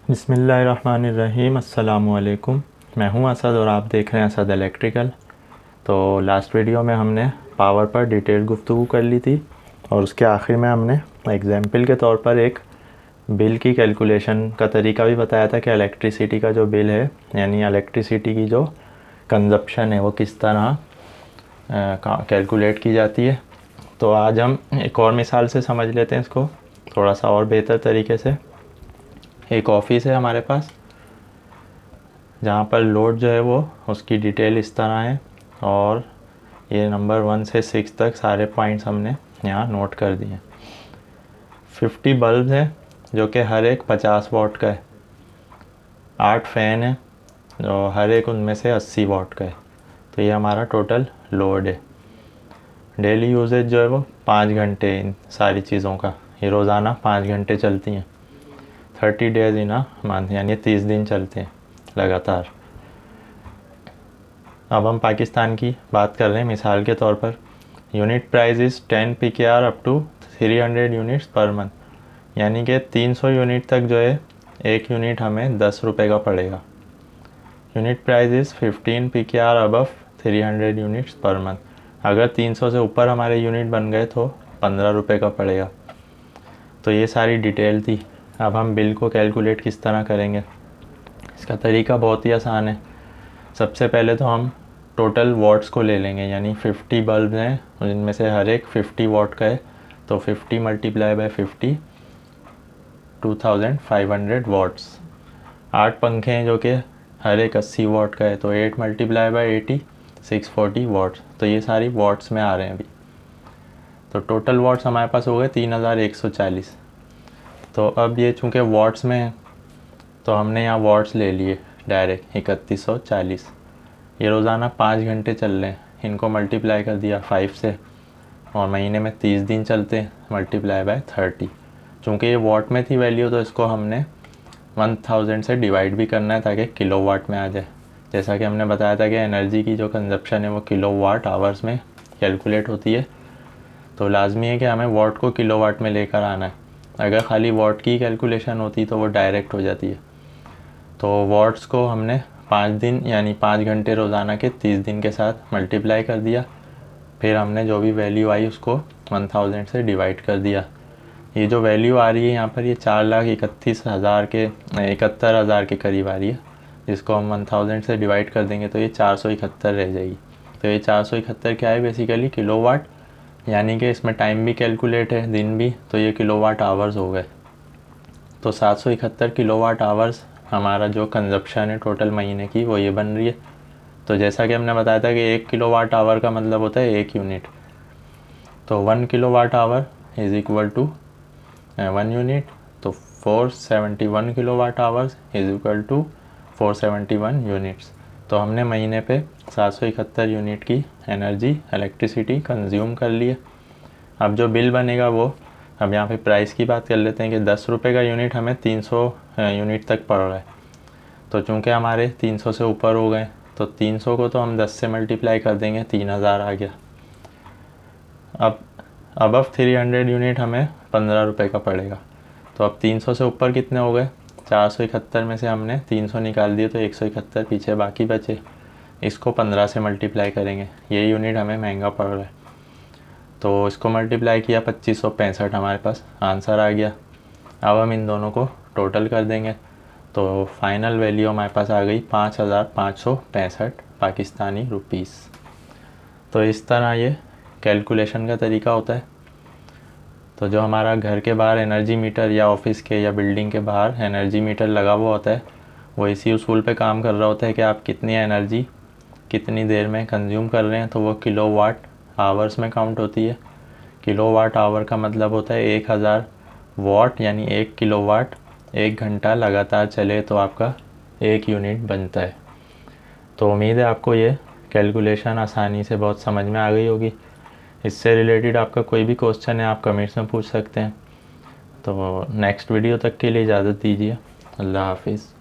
बिस्मिल्लाहिर्रहमानिर्रहीम। अस्सलामुअलैकुम। मैं हूं असद और आप देख रहे हैं असद इलेक्ट्रिकल। तो लास्ट वीडियो में हमने पावर पर डिटेल गुफ्तगू कर ली थी और उसके आखिर में हमने एग्जाम्पल के तौर पर एक बिल की कैलकुलेशन का तरीका भी बताया था कि इलेक्ट्रिसिटी का जो बिल है यानी इलेक्ट्रिसिटी की जो कंजप्शन है वो किस तरह कैलकुलेट की जाती है। तो आज हम एक और मिसाल से समझ लेते हैं इसको थोड़ा सा और बेहतर तरीके से। एक ऑफिस है हमारे पास जहाँ पर लोड जो है वो उसकी डिटेल इस तरह है और ये नंबर 1 से 6 तक सारे पॉइंट्स हमने यहाँ नोट कर दिए। 50 बल्ब हैं जो कि हर एक 50 वाट का है। 8 फ़ैन है जो हर एक उनमें से 80 वाट का है। तो ये हमारा टोटल लोड है। डेली यूजेज जो है वो 5 घंटे इन सारी चीज़ों का, ये रोज़ाना 5 घंटे चलती हैं। 30 डेज़ इन अ मंथ यानी 30 दिन चलते हैं लगातार। अब हम पाकिस्तान की बात कर रहे हैं मिसाल के तौर पर। Unit price is 10 PKR up to 300 units per month, यानी कि 300 यूनिट तक जो है एक यूनिट हमें 10 रुपये का पड़ेगा। Unit price is 15 PKR above 300 units per month, अगर 300 से ऊपर हमारे यूनिट बन गए तो 15 रुपये का पड़ेगा। तो ये सारी डिटेल थी। अब हम बिल को कैलकुलेट किस तरह करेंगे, इसका तरीका बहुत ही आसान है। सबसे पहले तो हम टोटल वाट्स को ले लेंगे, यानी 50 बल्ब हैं जिनमें से हर एक 50 वाट का है। तो 50 मल्टीप्लाई बाय 50 2500 वाट्स। 8 पंखे हैं जो कि हर एक 80 वाट का है, तो 8 मल्टीप्लाई बाय 80 640 वाट्स। तो ये सारी वाट्स में आ रहे हैं अभी। तो टोटल वाट्स हमारे पास हो गए 3140। तो अब ये चूँकि वाट्स में है तो हमने यहाँ वाट्स ले लिए डायरेक्ट 3140। ये रोज़ाना 5 घंटे चल रहे हैं, इनको मल्टीप्लाई कर दिया 5 से और महीने में 30 दिन चलते हैं, मल्टीप्लाई बाय 30। चूँकि ये वाट में थी वैल्यू तो इसको हमने 1000 से डिवाइड भी करना है ताकि किलो वाट में आ जाए। जैसा कि हमने बताया था कि एनर्जी की जो कंजप्शन है वो किलो वाट आवर्स में कैलकुलेट होती है, तो लाजमी है कि हमें वाट को किलो वाट में लेकर आना है। अगर खाली वाट की कैलकुलेशन होती तो वो डायरेक्ट हो जाती है। तो वाट्स को हमने 5 दिन यानी 5 घंटे रोज़ाना के 30 दिन के साथ मल्टीप्लाई कर दिया। फिर हमने जो भी वैल्यू आई उसको 1000 से डिवाइड कर दिया। ये जो वैल्यू आ रही है यहाँ पर ये 4,31,000 के 71,000 के करीब आ रही है, जिसको हम 1000 से डिवाइड कर देंगे तो ये 471 रह जाएगी। तो ये 471 क्या है, बेसिकली किलोवाट, यानी कि इसमें टाइम भी कैलकुलेट है, दिन भी, तो ये किलोवाट आवर्स हो गए। तो 771 किलोवाट आवर्स हमारा जो कंजप्शन है टोटल महीने की वो ये बन रही है। तो जैसा कि हमने बताया था कि 1 किलोवाट आवर का मतलब होता है 1 यूनिट। तो 1 kilowatt hour is equal to 1 unit. तो 471 kilowatt hours is equal to 471 units. तो हमने महीने पे 771 यूनिट की एनर्जी इलेक्ट्रिसिटी कंज्यूम कर ली है। अब जो बिल बनेगा वो, अब यहाँ पे प्राइस की बात कर लेते हैं कि 10 रुपये का यूनिट हमें 300 यूनिट तक पड़ रहा है। तो चूँकि हमारे 300 से ऊपर हो गए तो 300 को तो हम 10 से मल्टीप्लाई कर देंगे, 3000 आ गया। अब अबव 300 यूनिट हमें 15 रुपये का पड़ेगा। तो अब 300 से ऊपर कितने हो गए, 471 में से हमने 300 निकाल दिए तो 171 पीछे बाकी बचे। इसको 15 से मल्टीप्लाई करेंगे, ये यूनिट हमें महंगा पड़ रहा है। तो इसको मल्टीप्लाई किया 2565 हमारे पास आंसर आ गया। अब हम इन दोनों को टोटल कर देंगे तो फाइनल वैल्यू हमारे पास आ गई 5565 पाकिस्तानी रुपीस। तो इस तरह ये कैलकुलेशन का तरीका होता है। तो जो हमारा घर के बाहर एनर्जी मीटर या ऑफिस के या बिल्डिंग के बाहर एनर्जी मीटर लगा हुआ होता है, वो इसी उसूल पे काम कर रहा होता है कि आप कितनी एनर्जी कितनी देर में कंज्यूम कर रहे हैं, तो वो किलो वाट आवर्स में काउंट होती है। किलो वाट आवर का मतलब होता है 1000 वाट, यानी 1 किलो वाट 1 घंटा लगातार चले तो आपका 1 यूनिट बनता है। तो उम्मीद है आपको ये कैलकुलेशन आसानी से बहुत समझ में आ गई होगी। इससे रिलेटेड आपका कोई भी क्वेश्चन है आप कमेंट्स में पूछ सकते हैं। तो नेक्स्ट वीडियो तक के लिए इजाज़त दीजिए। अल्लाह हाफिज़।